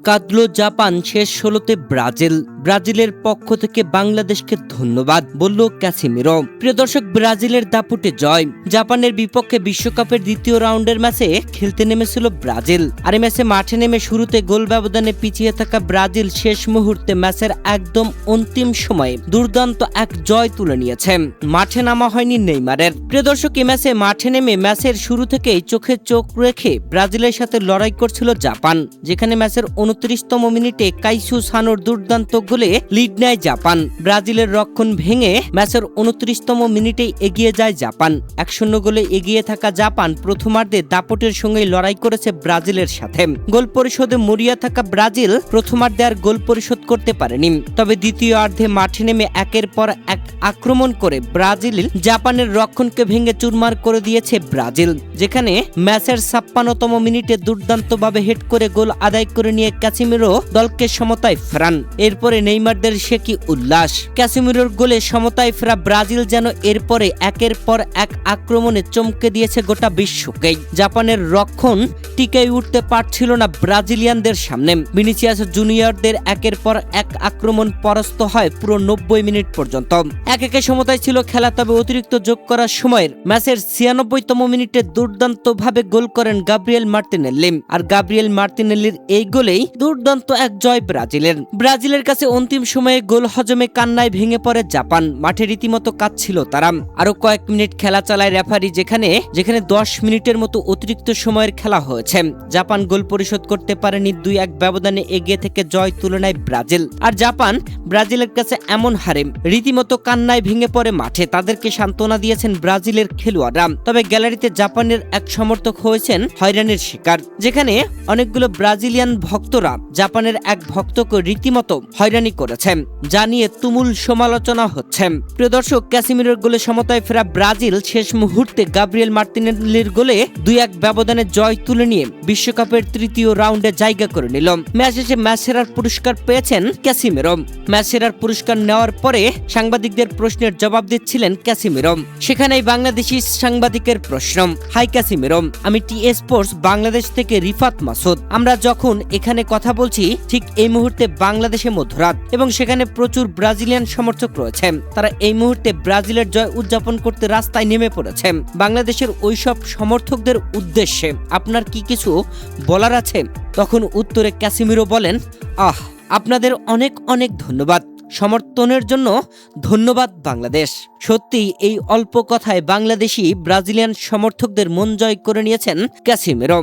কাঁদলো Japan, শেষ ১৬তে Brazil. ব্রাজিলের পক্ষ থেকে বাংলাদেশকে ধন্যবাদ, বলল ক্যাসিমিরো। প্রিয় দর্শক, ব্রাজিলের দাপুটে জয়। জাপানের বিপক্ষে বিশ্বকাপের দ্বিতীয় রাউন্ডের ম্যাচে খেলতে নেমেছিল ব্রাজিল। আর এই ম্যাচে মাঠে নেমে শুরুতে গোল ব্যবধানে পিছিয়ে থাকা ব্রাজিল শেষ মুহূর্তে ম্যাচের একদম অন্তিম সময়ে দুর্দান্ত এক জয় তুলে নিয়েছে। মাঠে নামা হয়নি নেইমারের। প্রিয় দর্শক, এই ম্যাচে মাঠে নেমে ম্যাচের শুরু থেকেই চোখে চোখ রেখে ব্রাজিলের সাথে লড়াই করছিল জাপান, যেখানে ম্যাচের ২৯তম মিনিটে কাইসু সানোর দুর্দান্ত গোলে লিড নেয় জাপান। ব্রাজিলের রক্ষণ ভেঙে ম্যাচের ২৯তম মিনিটেই এগিয়ে যায় জাপান। ১-০ গোলে এগিয়ে থাকা জাপান প্রথমার্ধে দাপটের সঙ্গে লড়াই করেছে ব্রাজিলের সাথে। গোল পরিশোধে মরিয়া থাকা ব্রাজিল প্রথমার্ধে আর গোল পরিশোধ করতে পারেনি। তবে দ্বিতীয়ার্ধে মাঠে নেমে একের পর এক আক্রমণ করে ব্রাজিল জাপানের রক্ষণকে ভেঙে চুরমার করে দিয়েছে ব্রাজিল, যেখানে ম্যাচের ৫৬তম মিনিটে দুর্দান্তভাবে হেড করে গোল আদায় করে নিয়ে ক্যাসিমিরো দলকে সমতায় ফেরান। এরপরে নেইমারদের সে কি উল্লাস! ক্যাসিমিরোর গোলে সমতায় ফেরা ব্রাজিল যেন এরপরে একের পর এক আক্রমণে চমকে দিয়েছে গোটা বিশ্বকেই। জাপানের রক্ষণ টিকে উঠতে পারছিল না ব্রাজিলিয়ানদের সামনে। ভিনিসিয়াস জুনিয়রদের একের পর এক আক্রমণ পরাস্ত হয় পুরো ৯০ মিনিট পর্যন্ত। একে সমতায় ছিল খেলা, তবে অতিরিক্ত যোগ করার সময়ের ম্যাচের ৯৬তম মিনিটে দুর্দান্তভাবে গোল করেন গাব্রিয়েল মার্তিনেল্লি। আর গাব্রিয়েল মার্তিনেল্লির এই গোলেই দুর্দান্ত এক জয় ব্রাজিলের। ব্রাজিলের কাছে অন্তিম সময়ে গোল হজমে কান্নায় ভেঙে পড়ে জাপান। মাঠে রীতিমতো কাঁদছিল তারা। আরো কয়েক মিনিট খেলা চালায় রেফারি, যেখানে ১০ মিনিটের মতো অতিরিক্ত সময়ের খেলা হয়েছে। জাপান গোল পরিশোধ করতে পারেনি। ২-১ ব্যবধানে এগিয়ে থেকে জয় তুলে নেয় ব্রাজিল। আর জাপান ব্রাজিলের কাছে এমন হারে রীতিমতো কান্নায় ভেঙে পড়ে মাঠে। তাদেরকে সান্ত্বনা দিয়েছেন ব্রাজিলের খেলোয়াড়রা। তবে গ্যালারিতে জাপানের এক সমর্থক হয়েছেন হয়রানির শিকার, যেখানে অনেকগুলো ব্রাজিলিয়ান ভক্তরা জাপানের এক ভক্তকে রীতিমতো হয়রানি করেছে, যা নিয়ে তুমুল সমালোচনা হচ্ছে। প্রিয় দর্শক, ক্যাসিমিরোর গোলে সমতায় ফেরা ব্রাজিল শেষ মুহূর্তে গাব্রিয়েল মার্তিনেল্লির গোলে ২-১ ব্যবধানে জয় তুলে নিয়ে বিশ্বকাপের তৃতীয় রাউন্ডে জায়গা করে নিল। ম্যাচ শেষে ম্যাচ সেরার পুরস্কার পেয়েছেন ক্যাসিমিরো। ম্যাচ সেরার পুরস্কার নেওয়ার পরে সাংবাদিকদের প্রশ্নের জবাব দিচ্ছিলেন ক্যাসিমিরো। সেখানেই বাংলাদেশি সাংবাদিকের প্রশ্ন, হাই ক্যাসিমিরো, আমি টি স্পোর্টস বাংলাদেশ থেকে রিফাত মাসুদ। আমরা যখন এখানে কথা বলছি ঠিক এই মুহূর্তে বাংলাদেশে মধ্যরাত এবং সেখানে প্রচুর ব্রাজিলিয়ান সমর্থক রয়েছে। তারা এই মুহূর্তে ব্রাজিলের জয় উদযাপন করতে রাস্তায় নেমে পড়েছে। বাংলাদেশের ওইসব সমর্থকদের উদ্দেশ্যে আপনার কি কিছু বলার আছে? তখন উত্তরে ক্যাসিমিরো বলেন, আপনাদের অনেক অনেক ধন্যবাদ। সমর্থনের জন্য ধন্যবাদ বাংলাদেশ। সত্যি এই অল্প কথায় বাংলাদেশি ব্রাজিলিয়ান সমর্থকদের মন জয় করে নিয়েছেন ক্যাসিমিরো।